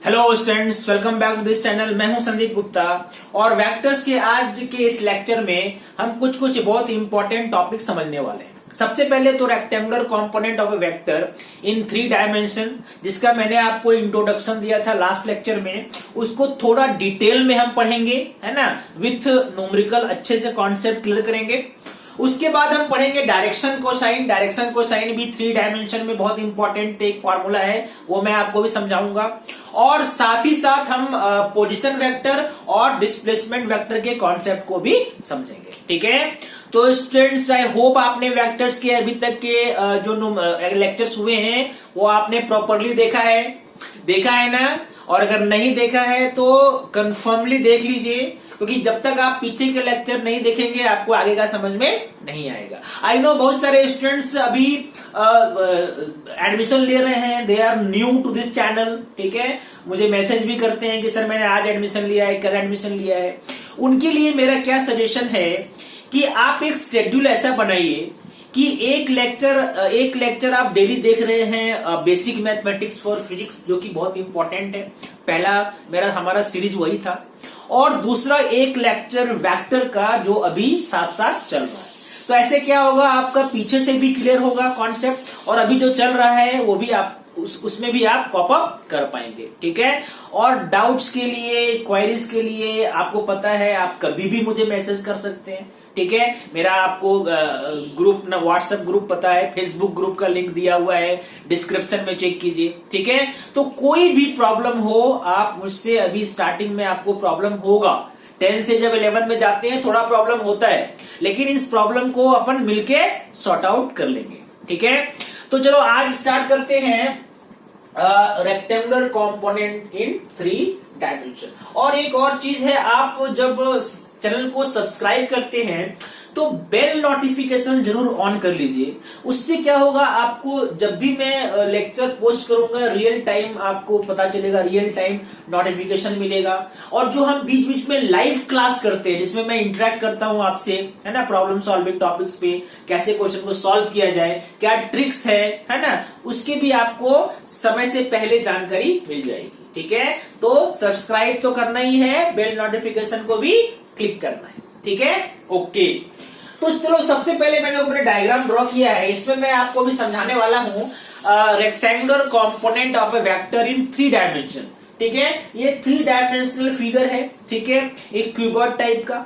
Hello students, welcome back to this channel. मैं हूं संदीप गुप्ता और वेक्टर्स के आज के इस लेक्चर में हम कुछ बहुत इंपॉर्टेंट टॉपिक समझने वाले हैं। सबसे पहले तो rectangular component of a vector in 3 dimension, जिसका मैंने आपको इंट्रोडक्शन दिया था लास्ट लेक्चर में, उसको थोड़ा डिटेल में हम पढ़ेंगे, है ना, विथ न्यूमेरिकल अच्छे से कॉन्सेप्ट क्लियर करेंगे। उसके बाद हम पढ़ेंगे डायरेक्शन कोसाइन। डायरेक्शन कोसाइन भी 3 डायमेंशन में बहुत इंपॉर्टेंट एक फॉर्मूला है, वो मैं आपको भी समझाऊंगा। और साथ ही साथ हम पोजीशन वेक्टर और डिस्प्लेसमेंट वेक्टर के कॉन्सेप्ट को भी समझेंगे। ठीक है, तो स्टूडेंट्स, आई होप आपने वेक्टर्स के अभी तक के जो लेक्चर्स हुए हैं वो आपने प्रॉपरली देखा है ना। और अगर नहीं देखा है तो कंफर्मली देख लीजिए, क्योंकि जब तक आप पीछे के लेक्चर नहीं देखेंगे आपको आगे का समझ में नहीं आएगा। आई नो बहुत सारे स्टूडेंट्स अभी एडमिशन ले रहे हैं, they are new to this channel. ठीक है, मुझे मैसेज भी करते हैं कि सर मैंने आज एडमिशन लिया है, कल एडमिशन लिया है। उनके लिए मेरा क्या सजेशन है कि आप एक शेड्यूल ऐसा बनाइए कि एक लेक्चर आप डेली देख रहे हैं बेसिक मैथमेटिक्स फॉर फिजिक्स, जो कि बहुत इंपॉर्टेंट है। पहला हमारा सीरीज वही था। और दूसरा एक लेक्चर वेक्टर का, जो अभी साथ साथ चल रहा है। तो ऐसे क्या होगा, आपका पीछे से भी क्लियर होगा कॉन्सेप्ट, और अभी जो चल रहा है वो भी आप उसमें भी आप कॉप अप कर पाएंगे। ठीक है, और डाउट्स के लिए, क्वेरीज के लिए आपको पता है आप कभी भी मुझे मैसेज कर सकते हैं। ठीक है, मेरा आपको ग्रुप ना व्हाट्सएप ग्रुप पता है, फेसबुक ग्रुप का लिंक दिया हुआ है, डिस्क्रिप्शन में चेक कीजिए। ठीक है, तो कोई भी प्रॉब्लम हो आप मुझसे, अभी स्टार्टिंग में आपको प्रॉब्लम होगा, 10 से जब 11 में जाते हैं थोड़ा प्रॉब्लम होता है, लेकिन इस प्रॉब्लम को अपन मिलके सॉर्ट आउट कर लेंगे। ठीक है, तो चलो आज स्टार्ट करते हैं रेक्टेंगुलर कंपोनेंट इन 3 डायमेंशन। और एक और चीज है, आप जब चैनल को सब्सक्राइब करते हैं तो बेल नोटिफिकेशन जरूर ऑन कर लीजिए। उससे क्या होगा, आपको जब भी मैं लेक्चर पोस्ट करूंगा रियल टाइम आपको पता चलेगा, रियल टाइम नोटिफिकेशन मिलेगा। और जो हम बीच बीच में लाइव क्लास करते हैं, जिसमें मैं इंटरेक्ट करता हूं आपसे, है ना, प्रॉब्लम सॉल्विंग टॉपिक्स पे, कैसे क्वेश्चन को सॉल्व किया जाए, क्या ट्रिक्स है ना, उसकी भी आपको समय से पहले जानकारी मिल जाएगी। ठीक है, तो सब्सक्राइब तो करना ही है, बेल नोटिफिकेशन को भी क्लिक करना है। ठीक है, ओके। तो चलो, सबसे पहले मैंने ऊपर डायग्राम ड्रॉ किया है, इसमें मैं आपको भी समझाने वाला हूं rectangular component of a vector in 3 dimension. ठीक है, ये 3 डायमेंशनल फिगर है। ठीक है, एक क्यूबॉइड टाइप का।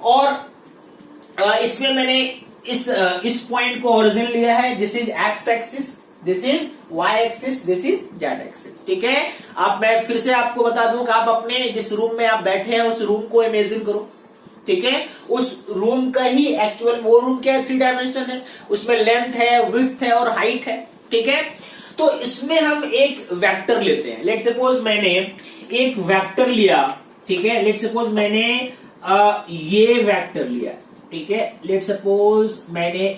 और इसमें मैंने इस पॉइंट को ओरिजिन लिया है। This is X axis, this is Y axis, this is Z axis. ठीक है, अब मैं फिर से आपको बता दूं कि आप अपने जिस रूम में आप बैठे हैं उस रूम को इमेजिन करो। ठीक है, उस रूम का ही एक्चुअल वो रूम क्या है, 3 डायमेंशन है, उसमें लेंथ है, विड्थ है और हाइट है। ठीक है, तो इसमें हम एक वेक्टर लेते हैं। लेट सपोज मैंने एक वेक्टर लिया। ठीक है, लेट सपोज मैंने ये वेक्टर लिया। ठीक है, लेट सपोज मैंने,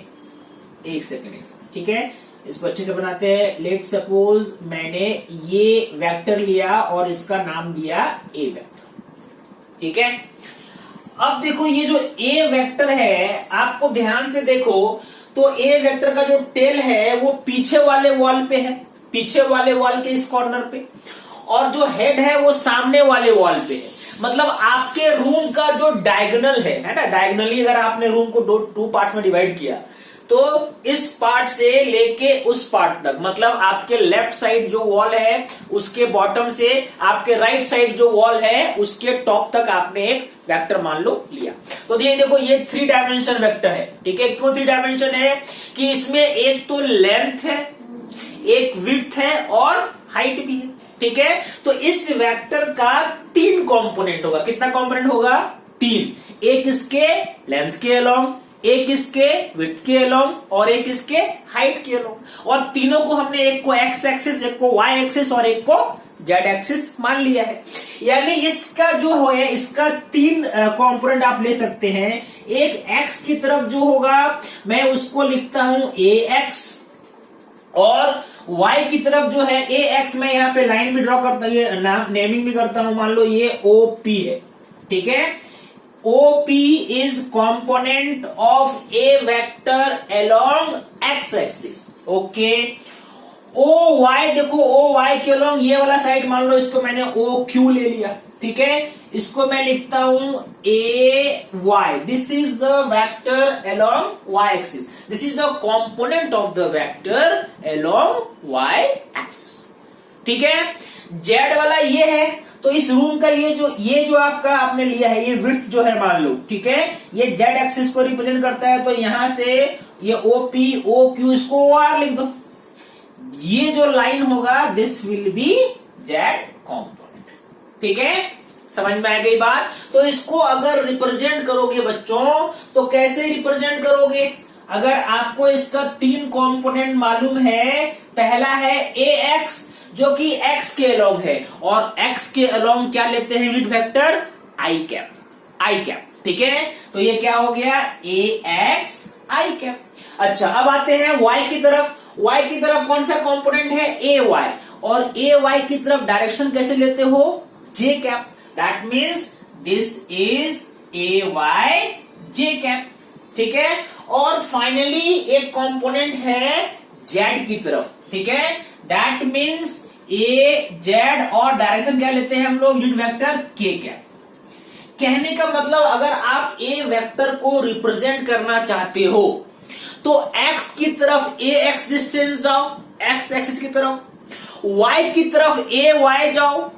एक सेकेंड, ठीक है, इसको अच्छे से बनाते हैं। लेट सपोज मैंने ये वेक्टर लिया और इसका नाम दिया ए वेक्टर। ठीक है, अब देखो ये जो ए वेक्टर है, आपको ध्यान से देखो तो ए वेक्टर का जो टेल है वो पीछे वाले वॉल पे है, पीछे वाले वॉल के इस कॉर्नर पे, और जो हेड है वो सामने वाले वॉल पे है। मतलब आपके रूम का जो डायगोनल है ना, डायगोनली अगर आपने रूम को 2 पार्ट में डिवाइड किया तो इस पार्ट से लेके उस पार्ट तक, मतलब आपके लेफ्ट साइड जो वॉल है उसके बॉटम से आपके राइट साइड जो वॉल है उसके टॉप तक आपने एक वेक्टर मान लो लिया। तो ये देखो, ये 3 डायमेंशन वेक्टर है। ठीक है, क्यों 3 डायमेंशन है कि इसमें एक तो लेंथ है, एक विड्थ है और हाइट भी है। ठीक है, तो इस वेक्टर का 3 कंपोनेंट होगा। कितना कंपोनेंट होगा? 3। एक इसके लेंथ के अलोंग, एक इसके विड्थ के अलोंग और एक इसके हाइट के अलोंग। और तीनों को हमने, एक को एक्स एक्सिस, एक को वाई एक्सिस और एक को जेड एक्सिस मान लिया है। यानी इसका जो है, इसका 3 कंपोनेंट आप ले सकते हैं। एक एक्स की तरफ जो होगा मैं उसको लिखता हूं ए एक्स, और y की तरफ जो है ए एक्स, मैं यहाँ पे लाइन भी ड्रॉ करता हूं, नेमिंग भी करता हूं, मान लो ये OP है। ठीक है, OP is component of a vector along x axis. Okay. O Y, देखो ओ वाई के अलोंग ये वाला साइड मान लो इसको मैंने ओ क्यू ले लिया, ठीक है, इसको मैं लिखता हूं A Y, this is the vector along Y axis, this is the component of the vector along Y axis, ठीक है। जेड वाला ये है, तो इस रूम का ये जो आपका आपने लिया है, ये विड्थ जो है मान लो, ठीक है, ये जेड एक्सिस को रिप्रेजेंट करता है, तो यहां से ये ओपी ओ क्यू इसको OR लिख दो, ये जो लाइन होगा this will B Z component, ठीक है, समझ में आ गई बात। तो इसको अगर रिप्रेजेंट करोगे बच्चों तो कैसे रिप्रेजेंट करोगे, अगर आपको इसका 3 कंपोनेंट मालूम है, पहला है ए एक्स जो कि x के अलोंग है, और x के अलोंग क्या लेते हैं यूनिट वेक्टर आई कैप, ठीक है, तो ये क्या हो गया ए एक्स आई कैप। अच्छा अब आते हैं y की तरफ, y की तरफ कौन सा कंपोनेंट है ए वाई, और ए वाई की तरफ डायरेक्शन कैसे लेते हो J cap, that means this is A Y J cap, ठीक है। और फाइनली एक कंपोनेंट है जेड की तरफ, ठीक है, दैट मीन्स ए जेड, और डायरेक्शन क्या लेते हैं हम लोग यूनिट वेक्टर के कैप। कहने का मतलब अगर आप ए वेक्टर को रिप्रेजेंट करना चाहते हो तो एक्स की तरफ ए एक्स डिस्टेंस जाओ, एक्स एक्सिस की तरफ, वाई की तरफ ए वाई जाओ,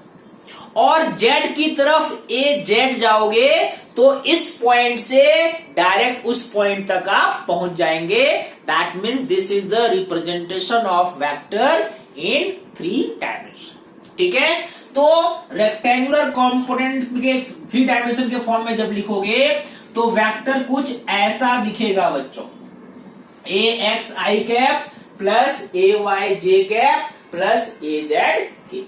और जेड की तरफ ए जेड जाओगे तो इस पॉइंट से डायरेक्ट उस पॉइंट तक आप पहुंच जाएंगे, that means this is the representation of vector in 3 dimension, ठीक है। तो रेक्टेंगुलर कंपोनेंट के 3 डायमेंशन के फॉर्म में जब लिखोगे तो वेक्टर कुछ ऐसा दिखेगा बच्चों, a x I cap plus A Y J cap plus A z k.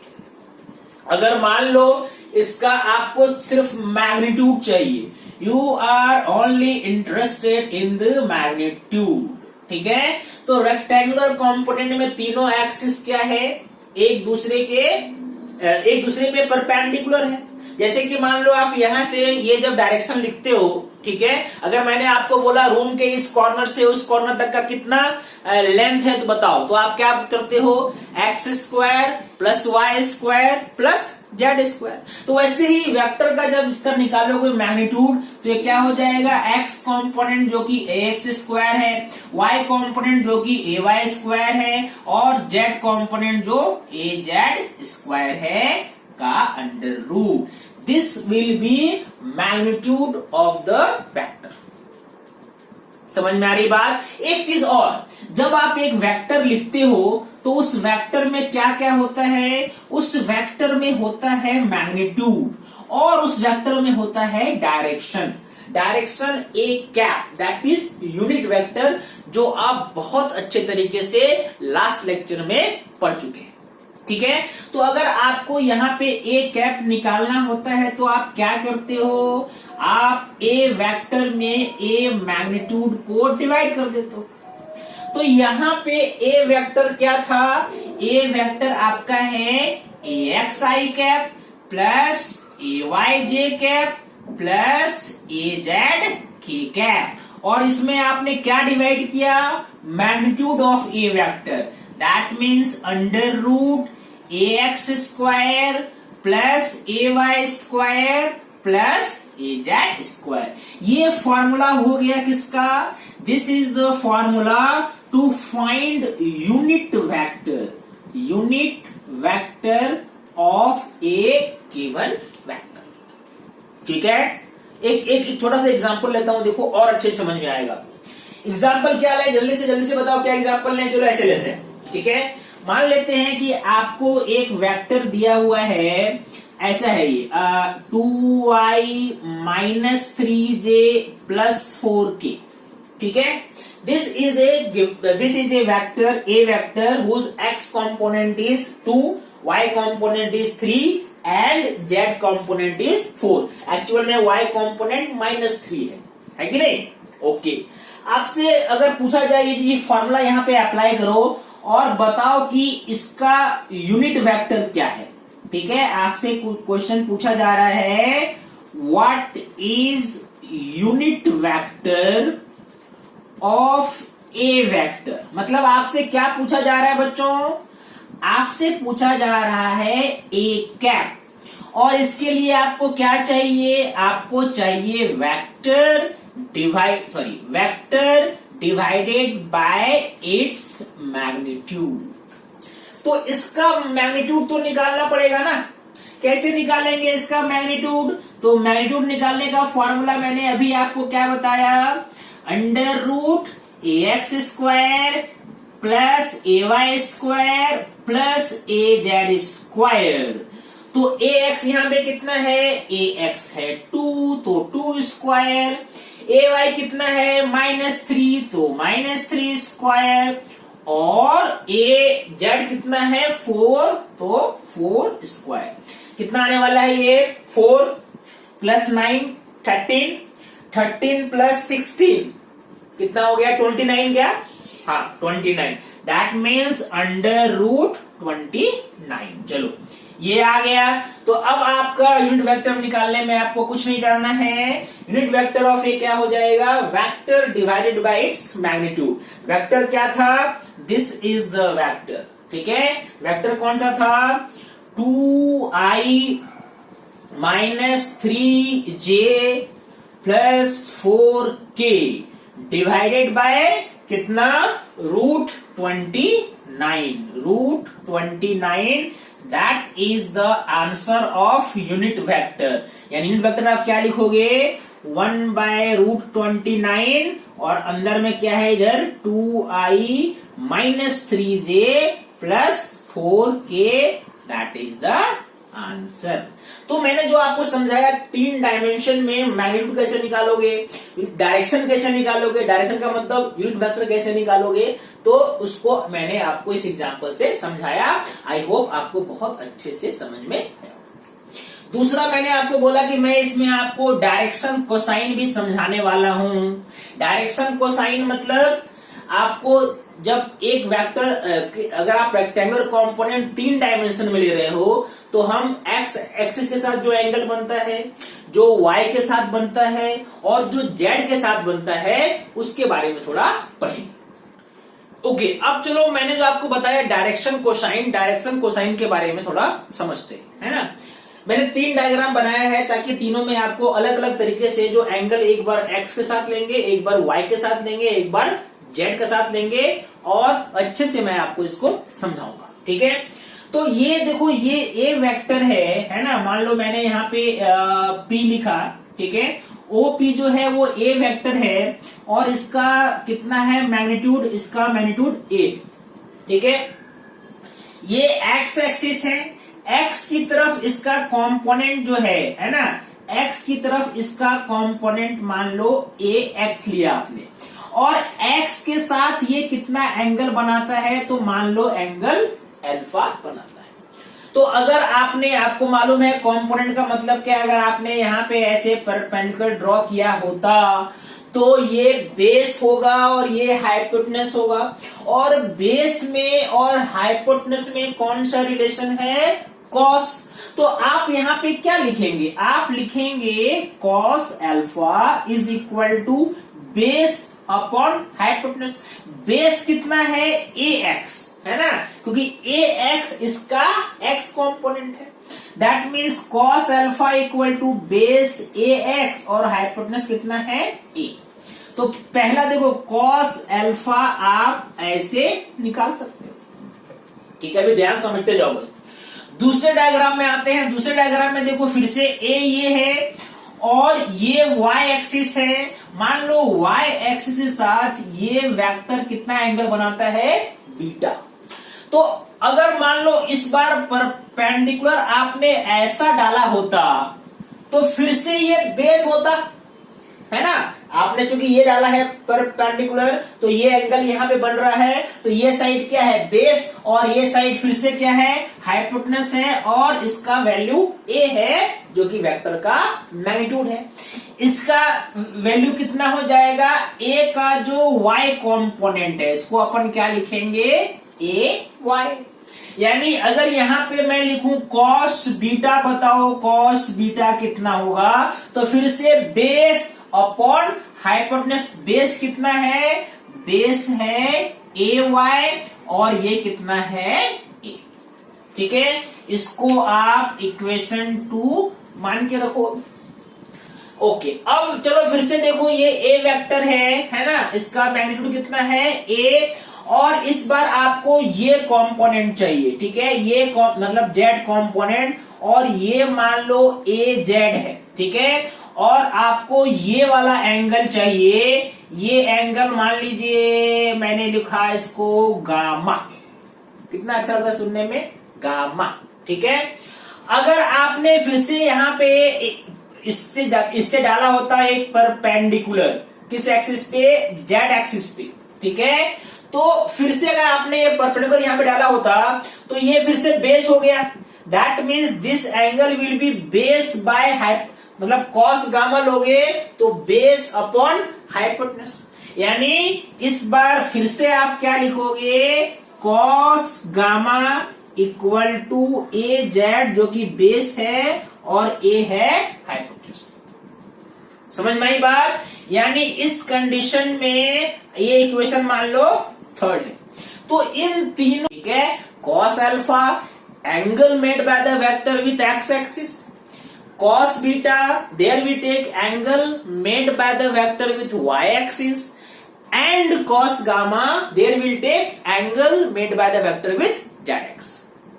अगर मान लो इसका आपको सिर्फ मैग्नीट्यूड चाहिए, you are only interested in the magnitude, ठीक है, तो रेक्टेंगुलर कंपोनेंट में तीनों एक्सिस क्या है, एक दूसरे में परपेंडिकुलर है। जैसे कि मान लो आप यहां से ये जब डायरेक्शन लिखते हो, ठीक है, अगर मैंने आपको बोला रूम के इस कॉर्नर से उस कॉर्नर तक का कितना लेंथ है तो बताओ, तो आप क्या करते हो x square plus y square plus z square. तो वैसे ही वेक्टर का जब इसका निकालोगे मैग्नीट्यूड तो ये क्या हो जाएगा, एक्स कंपोनेंट जो कि ए एक्स स्क्वायर है, वाई कंपोनेंट जो कि ए वाई स्क्वायर है, और जेड कंपोनेंट जो ए जेड स्क्वायर है का under root, this will be magnitude of the vector. समझ में आ रही बात। एक चीज और, जब आप एक वेक्टर लिखते हो तो उस वेक्टर में क्या क्या होता है, उस वेक्टर में होता है मैग्नीट्यूड और उस वेक्टर में होता है direction. Direction A cap that is unit vector, जो आप बहुत अच्छे तरीके से लास्ट लेक्चर में पढ़ चुके हैं, ठीक है। तो अगर आपको यहाँ पे ए कैप निकालना होता है तो आप क्या करते हो, आप ए वेक्टर में ए मैग्नीट्यूड को डिवाइड कर देते हो। तो यहाँ पे ए वेक्टर क्या था, ए वेक्टर आपका है a x I cap plus A Y J cap plus A z के कैप, और इसमें आपने क्या डिवाइड किया, magnitude of a vector, that means under root a x square plus A Y square plus A Z square. ये formula हो गया किसका, this is the formula to find unit vector of a given vector, ठीक है। एक छोटा सा example लेता हूं, देखो और अच्छे से समझ में आएगा। एग्जांपल क्या ले, जल्दी से बताओ क्या एग्जांपल लें। चलो ऐसे लेते हैं, ठीक है। मान लेते हैं कि आपको एक वेक्टर दिया हुआ है, ऐसा है ये 2i minus 3j plus 4k, ठीक है। This is A vector, A vector whose x component is 2, y component is 3 and z component is 4। Actual में y component -3 है कि नहीं। ओके, आपसे अगर पूछा जाए ये फॉर्मूला यहाँ पे अप्लाई करो और बताओ कि इसका यूनिट वेक्टर क्या है, ठीक है। आपसे क्वेश्चन पूछा जा रहा है what is unit vector of a vector, मतलब आपसे क्या पूछा जा रहा है बच्चों, आपसे पूछा जा रहा है ए कैप, और इसके लिए आपको क्या चाहिए, आपको चाहिए vector divided by its magnitude. तो इसका मैग्नीट्यूड तो निकालना पड़ेगा ना। कैसे निकालेंगे इसका मैग्नीट्यूड? तो मैग्नीट्यूड निकालने का फॉर्मूला मैंने अभी आपको क्या बताया, under root a x square plus A Y square plus A Z square. तो ए एक्स यहां पे कितना है, ए एक्स है 2, तो 2 स्क्वायर, ए वाई कितना है -3, तो -3 स्क्वायर, और ए जेड कितना है 4, तो 4 स्क्वायर। कितना आने वाला है ये, 4 प्लस 9 13, 13 प्लस 16 कितना हो गया, 29 क्या, हाँ 29, दैट मीन्स अंडर रूट 29। चलो ये आ गया। तो अब आपका यूनिट वेक्टर निकालने में आपको कुछ नहीं करना है, यूनिट वेक्टर ऑफ ए क्या हो जाएगा, vector divided by its magnitude. Vector क्या था, दिस इज द वेक्टर, ठीक है। वेक्टर कौन सा था, 2i - 3j plus 4k divided by कितना, root 29, that is the answer of unit vector. यानी यूनिट वेक्टर आप क्या लिखोगे, 1/√29, और अंदर में क्या है इधर 2i - 3j plus 4k, that is the answer. तो मैंने जो आपको समझाया 3 डायमेंशन में मैग्नीट्यूड कैसे निकालोगे, डायरेक्शन कैसे निकालोगे, डायरेक्शन का मतलब यूनिट वेक्टर कैसे निकालोगे, तो उसको मैंने आपको इस एग्जांपल से समझाया। आई होप आपको बहुत अच्छे से समझ में आया। दूसरा मैंने आपको बोला कि मैं इसमें आपको डायरेक्शन कोसाइन भी समझाने वाला हूं। डायरेक्शन कोसाइन मतलब आपको जब एक वेक्टर, अगर आप रेक्टेंगुलर कंपोनेंट 3 डायमेंशन में ले रहे हो, तो हम एक्स एक्सिस के साथ जो एंगल बनता है, जो वाई के साथ बनता है, और जो जेड के साथ बनता है, उसके बारे में थोड़ा पढ़ेंगे। ओके, अब चलो मैंने जो आपको बताया डायरेक्शन कोसाइन के बारे में थोड़ा समझते हैं, है ना। मैंने 3 डायग्राम बनाया है ताकि तीनों में आपको अलग अलग तरीके से जो एंगल, एक बार एक्स के साथ लेंगे, एक बार वाई के साथ लेंगे, एक बार जेड के साथ लेंगे, और अच्छे से मैं आपको इसको समझाऊंगा, ठीक है। तो ये देखो, ये ए वेक्टर है ना। मान लो मैंने यहाँ पे पी लिखा, ठीक है। OP जो है वो ए वेक्टर है, और इसका कितना है मैग्नीट्यूड, इसका मैग्नीट्यूड ए, ठीक है। ये एक्स एक्सिस है, एक्स की तरफ इसका कंपोनेंट जो है ना, एक्स की तरफ इसका कंपोनेंट मान लो ए एक्स लिया आपने, और एक्स के साथ ये कितना एंगल बनाता है, तो मान लो एंगल अल्फा बनाता है। तो अगर आपको मालूम है कंपोनेंट का मतलब क्या, अगर आपने यहाँ पे ऐसे परपेंडिकुलर ड्रॉ किया होता, तो ये बेस होगा और ये हाइपोटेनस होगा, और बेस में और हाइपोटेनस में कौन सा रिलेशन है, कॉस। तो आप यहाँ पे क्या लिखेंगे, आप लिखेंगे cos alpha is equal to base upon hypotenuse. Base कितना है, ए एक्स, है ना, क्योंकि ए एक्स इसका एक्स कंपोनेंट है। That means cos alpha equal to base a x, और हाइपोटेनस कितना है, ए। तो पहला देखो, कॉस अल्फा आप ऐसे निकाल सकते हो, ठीक है। अभी ध्यान समझते जाओ बस। दूसरे डायग्राम में आते हैं। दूसरे डायग्राम में देखो, फिर से ए ये है, और ये y एक्सिस है। मान लो y एक्सिस के साथ ये वेक्टर कितना एंगल बनाता है, बीटा। तो अगर मान लो इस बार परपेंडिकुलर आपने ऐसा डाला होता, तो फिर से ये बेस होता, है ना। आपने चूंकि ये डाला है परपेंडिकुलर, तो ये एंगल यहाँ पे बन रहा है, तो ये साइड क्या है, बेस, और ये साइड फिर से क्या है, हाइपोटेनस है, और इसका वैल्यू ए है, जो कि वेक्टर का मैग्नीट्यूड है। इसका वैल्यू कितना हो जाएगा, ए का जो वाई कंपोनेंट है, इसको अपन क्या लिखेंगे, ए वाई। यानी अगर यहाँ पे मैं लिखूं कॉस बीटा, बताओ कॉस बीटा कितना होगा, तो फिर से बेस अपॉन हाइपोटेनस। बेस कितना है, बेस है ए वाई, और ये कितना है, ए। ठीक है, इसको आप इक्वेशन 2 मान के रखो। ओके, अब चलो फिर से देखो, ये ए वेक्टर है ना, इसका मैग्नीट्यूड कितना है ए, और इस बार आपको ये कंपोनेंट चाहिए, ठीक है, ये मतलब जेड कंपोनेंट, और ये मान लो ए जेड है, ठीक है, और आपको ये वाला एंगल चाहिए, ये एंगल मान लीजिए मैंने लिखा इसको गामा, कितना अच्छा लगता है सुनने में, गामा, ठीक है। अगर आपने फिर से यहाँ पे इससे डाला होता एक परपेंडिकुलर, किस एक्सिस पे, जेड एक्सिस पे, ठीक है, तो फिर से अगर आपने ये परपेंडिकुलर यहाँ पे डाला होता तो ये फिर से बेस हो गया, that means this angle will be base by height, मतलब कॉस गामा लोगे तो बेस अपॉन हाइपोटेनस, यानी इस बार फिर से आप क्या लिखोगे, cos gamma equal to a z, जो कि बेस है और ए है हाइपोटेनस। समझ में आई बात, यानी इस कंडीशन में ये इक्वेशन मान लो थर्ड है। तो इन तीनों, ठीक है, cos alpha angle made by the vector with x axis, cos beta there we take angle made by the vector with y axis, and cos gamma there will take angle made by the vector with z axis,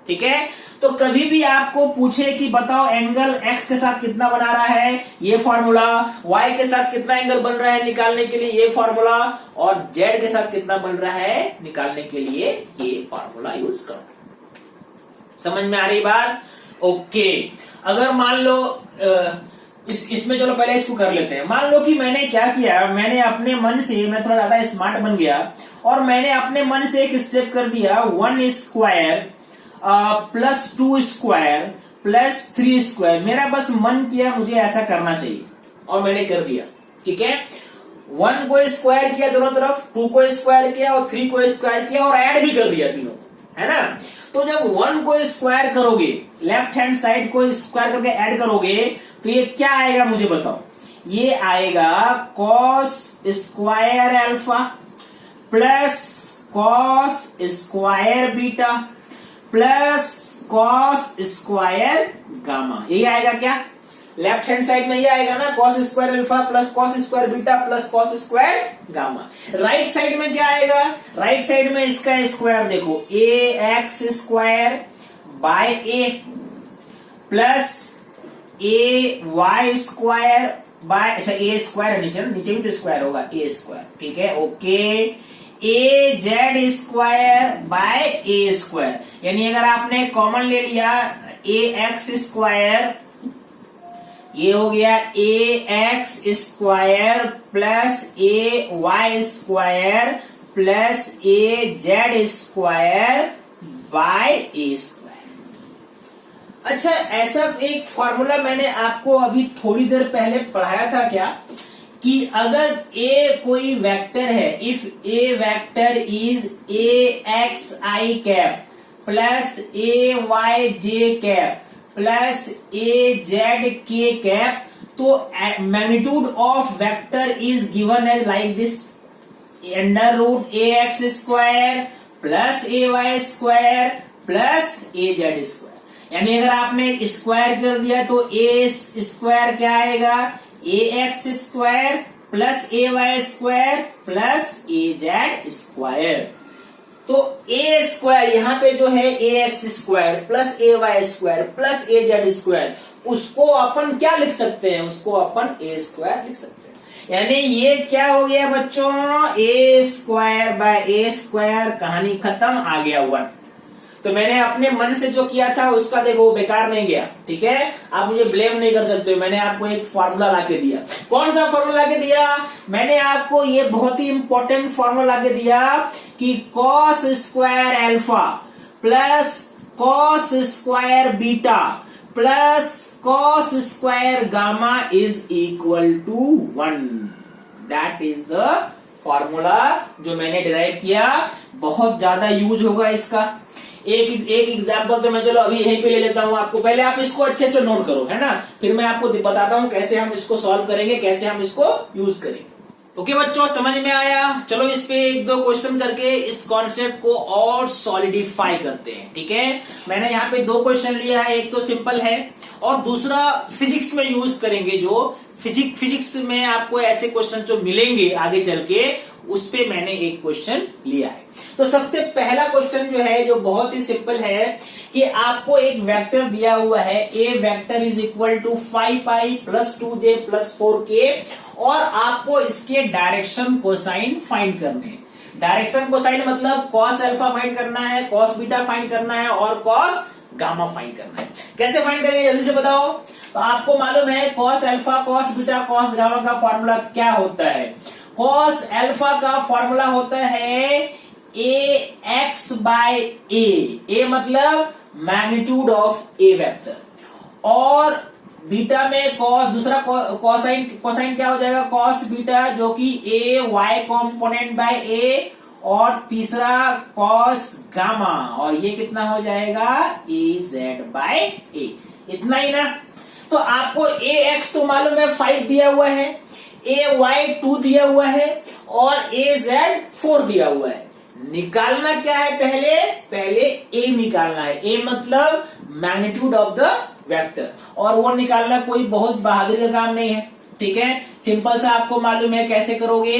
ठीक है। तो कभी भी आपको पूछे कि बताओ angle x के साथ कितना बना रहा है, ये फॉर्मूला, y के साथ कितना एंगल बन रहा है निकालने के लिए ये फॉर्मूला, और z के साथ कितना बन रहा है निकालने के लिए ये फॉर्मूला यूज करो। समझ में आ रही बात? ओके, अगर मान लो इसमें चलो पहले इसको कर लेते हैं। मान लो कि मैंने क्या किया, मैंने अपने मन से, मैं थोड़ा ज्यादा स्मार्ट बन गया और मैंने अपने मन से एक स्टेप कर दिया, 1 square plus 2 square plus 3 square, मेरा बस मन किया मुझे ऐसा करना चाहिए और मैंने कर दिया, ठीक है। 1 को स्क्वायर किया दोनों तरफ, 2 को स्क्वायर किया और 3 को स्क्वायर किया और ऐड भी कर दिया तीनों, है ना। तो जब 1 को स्क्वायर करोगे, लेफ्ट हैंड साइड को स्क्वायर करके ऐड करोगे, तो ये क्या आएगा मुझे बताओ, ये आएगा cos square alpha plus cos square beta plus cos square gamma, यही आएगा क्या, लेफ्ट हैंड साइड में ये आएगा ना, cos square alpha plus cos square beta plus cos square gamma. Right side में क्या आएगा, राइट साइड में इसका स्क्वायर देखो, A x square by A plus A Y square by, अच्छा ए स्क्वायर नीचे भी तो स्क्वायर होगा, ए स्क्वायर, ठीक है, okay, A Z square by A square, यानी अगर आपने कॉमन ले लिया ए एक्स स्क्वायर, ये हो गया A x square plus A Y square plus A Z square by A square. अच्छा, ऐसा एक फॉर्मूला मैंने आपको अभी थोड़ी देर पहले पढ़ाया था क्या, कि अगर ए कोई वेक्टर है, if a vector is a x I cap plus A Y J cap plus A z के कैप, तो magnitude of vector is given as like this, under root a x square plus A Y square plus A Z square, यानी अगर आपने square कर दिया तो ए square क्या आएगा, ए एक्स स्क्वायर प्लस ए वाई स्क्वायर प्लस ए जेड स्क्वायर। तो ए square यहाँ पे जो है a x square plus A Y square plus A Z square, उसको अपन क्या लिख सकते हैं, उसको अपन ए स्क्वायर लिख सकते हैं। यानी ये क्या हो गया बच्चों, ए स्क्वायर बाय ए स्क्वायर, कहानी खत्म, आ गया 1। तो मैंने अपने मन से जो किया था उसका देखो बेकार नहीं गया, ठीक है, आप मुझे ब्लेम नहीं कर सकते। मैंने आपको एक फॉर्मूला लाके दिया, कौन सा फॉर्मूला लाके दिया, मैंने आपको ये बहुत ही इंपॉर्टेंट फॉर्मूला लाके दिया कि cos square alpha plus cos square beta plus cos square gamma is equal to 1। That is the formula जो मैंने डिराइव किया, बहुत ज्यादा यूज होगा इसका। एक एग्जाम्पल तो मैं चलो अभी यहीं पे ले लेता हूं आपको, पहले आप इसको अच्छे से नोट करो, है ना, फिर मैं आपको बताता हूं कैसे हम इसको सॉल्व करेंगे, कैसे हम इसको यूज करेंगे। ओके बच्चों, समझ में आया? चलो इस पे एक दो क्वेश्चन करके इस कॉन्सेप्ट को और सॉलिडिफाई करते हैं। ठीक है, मैंने यहाँ पे दो क्वेश्चन लिया है, एक तो सिंपल है और दूसरा फिजिक्स में यूज करेंगे। जो फिजिक्स में आपको ऐसे क्वेश्चन जो मिलेंगे आगे चल के, उस पे मैंने एक क्वेश्चन लिया है। तो सबसे पहला क्वेश्चन जो है, जो बहुत ही सिंपल है कि आपको एक वेक्टर दिया हुआ है, A vector is equal to 5i plus 2j plus 4k, और आपको इसके डायरेक्शन कोसाइन फाइंड करने हैं। डायरेक्शन कोसाइन मतलब कॉस अल्फा फाइंड करना है, कॉस बीटा फाइंड करना है और कॉस गामा फाइंड करना है। कैसे फाइंड करेंगे जल्दी से बताओ। तो आपको मालूम है cos alpha, cos beta, cos gamma का फॉर्मूला क्या होता है। कॉस अल्फा का फॉर्मूला होता है ए एक्स बाय ए मतलब मैग्नीट्यूड ऑफ ए वेक्टर, और बीटा में कॉस, दूसरा कोसाइन क्या हो जाएगा, कॉस बीटा जो कि ए वाई कॉम्पोनेंट बाय ए, और तीसरा कॉस गामा, और ये कितना हो जाएगा ए जेड बाय ए। इतना ही ना। तो आपको ए एक्स तो मालूम है 5 दिया हुआ है, ए वाई 2 दिया हुआ है और ए जेड 4 दिया हुआ है। निकालना क्या है, पहले ए निकालना है। ए मतलब मैग्नीट्यूड ऑफ द वेक्टर, और वो निकालना कोई बहुत बहादुरी का काम नहीं है। ठीक है, सिंपल सा आपको मालूम है कैसे करोगे।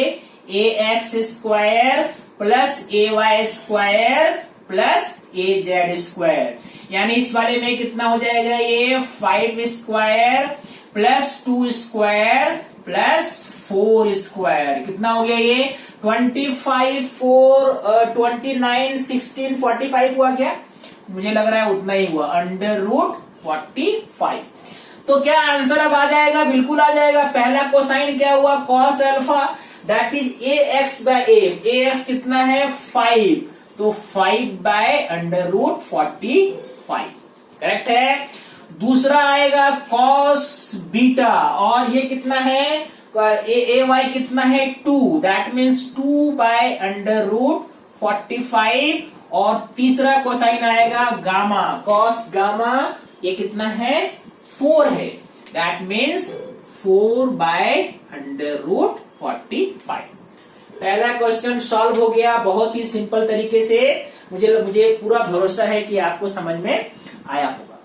ए एक्स स्क्वायर प्लस ए वाई स्क्वायर प्लस ए जेड स्क्वायर, यानी इस वाले में कितना हो जाएगा, ये 5 square plus 2 square plus 4 square, कितना हो गया ये 25 4 29 16 45 हुआ क्या, मुझे लग रहा है उतना ही हुआ, अंडर रूट 45। तो क्या आंसर अब आ जाएगा, बिल्कुल आ जाएगा। पहला कोसाइन क्या हुआ, cos alpha, that is a x by a x कितना है 5, तो 5 बाय अंडर रूट 45, करेक्ट है। दूसरा आएगा कॉस बीटा, और ये कितना है, ए वाई कितना है 2, that means 2 by under root 45, और तीसरा कोसाइन आएगा गामा, कॉस गामा, ये कितना है 4 है, that means 4 by under root 45। पहला क्वेश्चन सॉल्व हो गया बहुत ही सिंपल तरीके से। मुझे पूरा भरोसा है कि आपको समझ में आया होगा।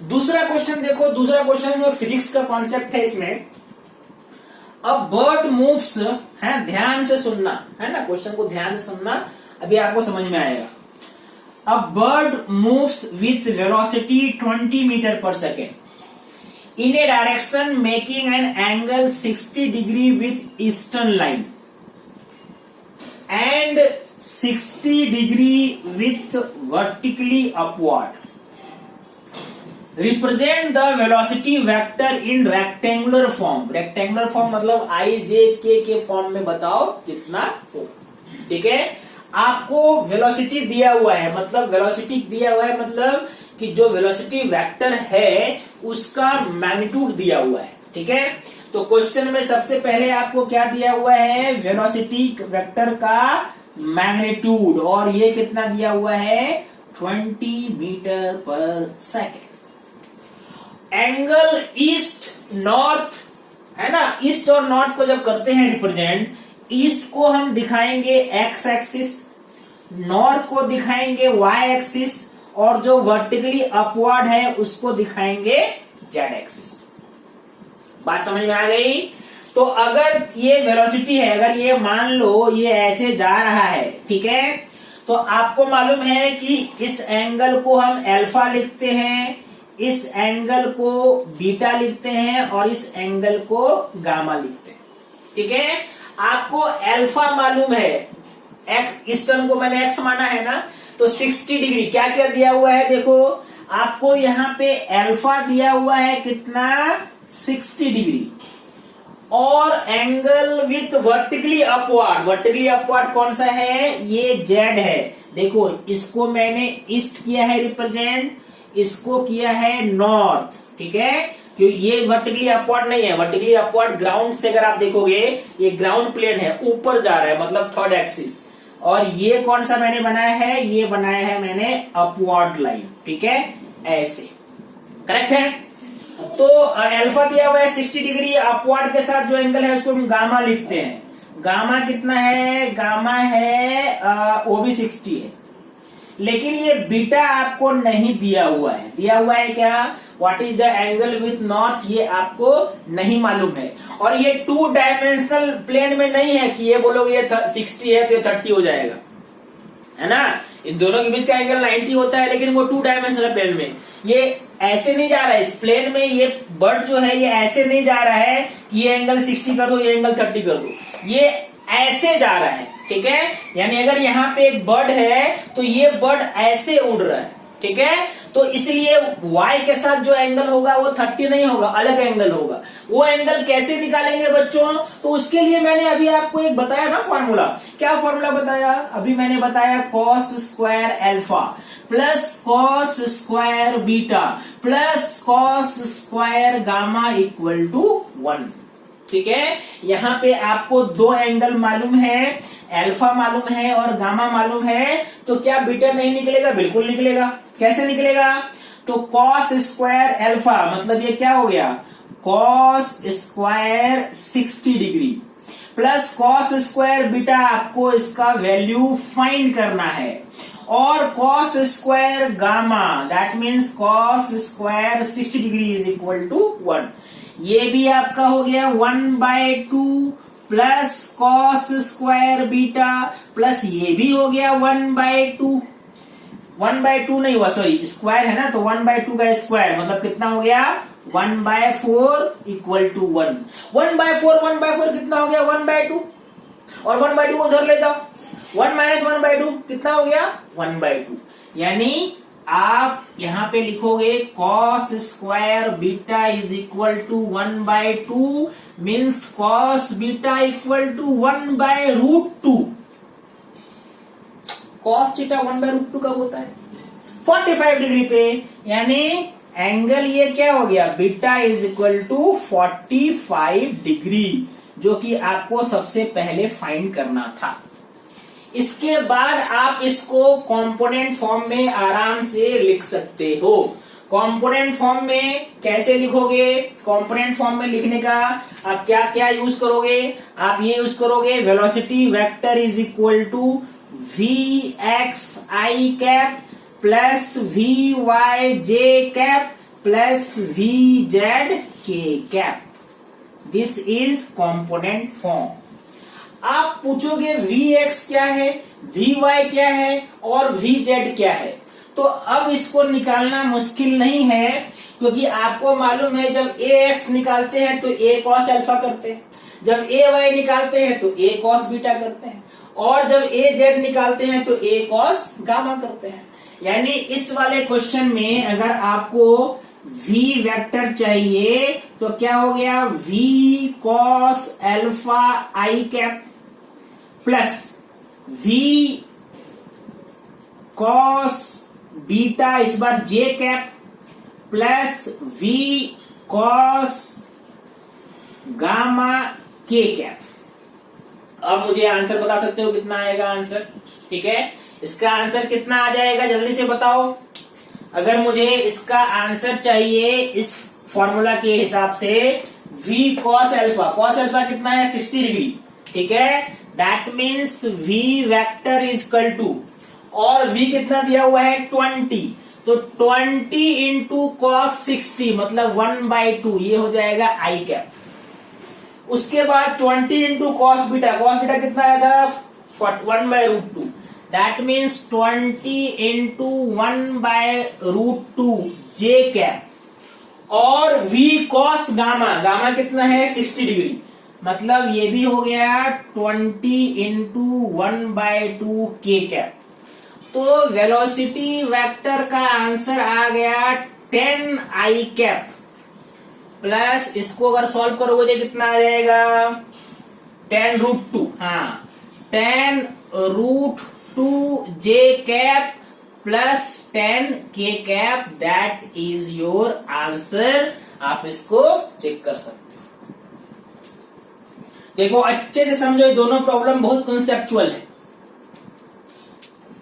दूसरा क्वेश्चन देखो, दूसरा क्वेश्चन जो फिजिक्स का कॉन्सेप्ट है इसमें, अब बर्ड मूव्स है, ध्यान से सुनना है ना, क्वेश्चन को ध्यान से सुनना, अभी आपको समझ में आएगा। A bird moves with velocity 20 meter per second in a direction making an angle 60 degree with eastern line and 60 degree with vertically upward. Represent the velocity vector in rectangular form. Rectangular form मतलब I J K के form में बताओ कितना हो। ठीक है, आपको velocity दिया हुआ है, मतलब वेलोसिटी दिया हुआ है मतलब कि जो वेलोसिटी वेक्टर है उसका मैग्नीट्यूड दिया हुआ है। ठीक है, तो क्वेश्चन में सबसे पहले आपको क्या दिया हुआ है, वेलोसिटी वेक्टर का मैग्नीट्यूड, और ये कितना दिया हुआ है 20 मीटर पर सेकेंड। एंगल ईस्ट नॉर्थ है ना, ईस्ट और नॉर्थ को जब करते हैं रिप्रेजेंट, ईस्ट को हम दिखाएंगे एक्स एक्सिस, नॉर्थ को दिखाएंगे वाई एक्सिस, और जो वर्टिकली अपवर्ड है उसको दिखाएंगे जेड एक्सिस। बात समझ में आ गई। तो अगर ये वेलोसिटी है, अगर ये मान लो ये ऐसे जा रहा है, ठीक है, तो आपको मालूम है कि इस एंगल को हम अल्फा लिखते हैं, इस एंगल को बीटा लिखते हैं, और इस एंगल को गामा लिखते हैं। ठीक है, आपको अल्फा मालूम है, ईस्टर्न को मैंने एक्स माना है ना, तो 60 डिग्री क्या क्या दिया हुआ है, देखो आपको यहाँ पे अल्फा दिया हुआ है कितना 60 डिग्री, और angle with vertically upward, vertically upward कौन सा है, ये जेड है। देखो इसको मैंने ईस्ट किया है रिप्रेजेंट, इसको किया है नॉर्थ। ठीक है, क्योंकि ये वर्टिकली अपवर्ड नहीं है, वर्टिकली अपवर्ड ग्राउंड से अगर आप देखोगे ये ग्राउंड प्लेन है, ऊपर जा रहा है मतलब थर्ड एक्सिस, और ये कौन सा मैंने बनाया है, ये बनाया है मैंने अपवर्ड लाइन। ठीक है, ऐसे करेक्ट है। तो अल्फा दिया हुआ है 60 डिग्री, अपवर्ड के साथ जो एंगल है उसको हम गामा लिखते हैं। गामा कितना है, गामा है वो भी 60 है, लेकिन ये बीटा आपको नहीं दिया हुआ है। दिया हुआ है क्या, what is the angle with north, ये आपको नहीं मालूम है। और ये 2 डायमेंशनल प्लेन में नहीं है कि ये बोलोगे ये 60 है तो ये 30 हो जाएगा, है ना। इन दोनों के बीच का एंगल 90 होता है, लेकिन वो 2 डायमेंशनल प्लेन में ये ऐसे नहीं जा रहा है। इस प्लेन में ये बर्ड जो है ये ऐसे नहीं जा रहा है कि ये एंगल 60 कर दो, ये एंगल 30 कर दो, ये ऐसे जा रहा है, ठीक है। यानी अगर यहाँ पे एक बर्ड है तो ये बर्ड ऐसे उड़ रहा है, ठीक है। तो इसलिए y के साथ जो एंगल होगा वो 30 नहीं होगा, अलग एंगल होगा। वो एंगल कैसे निकालेंगे बच्चों, तो उसके लिए मैंने अभी आपको एक बताया ना फॉर्मूला। क्या फॉर्मूला बताया, अभी मैंने बताया cos square alpha plus cos square beta plus cos square gamma equal to 1, ठीक है। यहाँ पे आपको 2 एंगल मालूम है, अल्फा मालूम है और गामा मालूम है, तो क्या बीटा नहीं निकलेगा, बिल्कुल निकलेगा। कैसे निकलेगा, तो cos स्क्वायर अल्फा मतलब ये क्या हो गया, cos square 60 degree plus cos square beta, आपको इसका वैल्यू फाइंड करना है, और cos square gamma that means cos square 60 degree is equal to 1। ये भी आपका हो गया 1/2 plus cos square beta plus ये भी हो गया 1/2। 1/2 नहीं हुआ, सॉरी स्क्वायर है ना, तो 1/2 का स्क्वायर मतलब कितना हो गया 1/4 इक्वल टू 1। 1/4 कितना हो गया 1/2, और 1/2 को उधर ले जाओ, 1 माइनस 1/2 कितना हो गया 1/2। यानी आप यहां पे लिखोगे cos square beta is equal to 1/2 means cos beta equal to 1/√2। cos theta 1/√2 कब होता है 45 डिग्री पे, यानी एंगल ये क्या हो गया beta is equal to 45 degree, जो कि आपको सबसे पहले फाइंड करना था। इसके बाद आप इसको कंपोनेंट फॉर्म में आराम से लिख सकते हो। कंपोनेंट फॉर्म में कैसे लिखोगे, कंपोनेंट फॉर्म में लिखने का आप क्या क्या यूज करोगे, आप ये यूज करोगे velocity vector is equal to V X I cap plus V Y J cap plus V Z के cap. This is component form. आप पूछोगे Vx क्या है, Vy क्या है और Vz क्या है, तो अब इसको निकालना मुश्किल नहीं है, क्योंकि आपको मालूम है जब Ax निकालते हैं तो A cos अल्फा करते हैं, जब Ay निकालते हैं तो A cos बीटा करते हैं, और जब Az निकालते हैं तो A cos गामा करते हैं। यानी इस वाले क्वेश्चन में अगर आपको V वेक्टर चाहिए तो क्या हो गया V cos alpha I cap plus V cos beta इस बार J cap plus V cos gamma K cap. अब मुझे आंसर बता सकते हो कितना आएगा आंसर, ठीक है। इसका आंसर कितना आ जाएगा जल्दी से बताओ। अगर मुझे इसका आंसर चाहिए इस फॉर्मूला के हिसाब से V cos अल्फा कितना है 60 डिग्री, ठीक है। That means V vector is equal to, और V कितना दिया हुआ है 20, तो 20 इंटू कॉस 60 मतलब 1/2 ये हो जाएगा आई कैप। उसके बाद 20 इंटू कॉस बीटा कितना आया था 1/√2, that means 20 into 1/√2 J cap, और V cos गामा कितना है 60 डिग्री, मतलब ये भी हो गया 20 इंटू 1/2 के कैप। तो वेलोसिटी वेक्टर का आंसर आ गया 10 आई कैप प्लस, इसको अगर सॉल्व करोगे तो कितना आ जाएगा 10√2, हाँ 10√2 जे कैप प्लस 10 के cap, that is your answer. आप इसको चेक कर सकते हो। देखो अच्छे से समझो, ये दोनों प्रॉब्लम बहुत कॉन्सेप्चुअल है।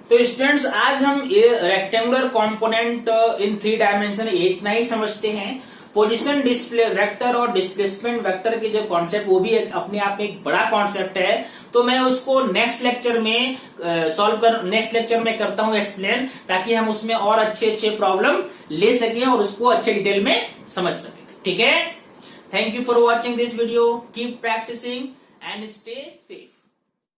तो स्टूडेंट्स आज हम ये रेक्टेंगुलर कंपोनेंट इन 3 डायमेंशन इतना ही समझते हैं। पोजीशन डिस्प्ले वेक्टर और डिस्प्लेसमेंट वेक्टर के जो कॉन्सेप्ट, वो भी अपने आप में एक बड़ा कॉन्सेप्ट है। तो मैं उसको नेक्स्ट लेक्चर में नेक्स्ट लेक्चर में करता हूं एक्सप्लेन, ताकि हम उसमें और अच्छे प्रॉब्लम ले सकें और उसको अच्छे डिटेल में समझ सकें। ठीक है, thank you for watching this video, keep practicing and stay safe.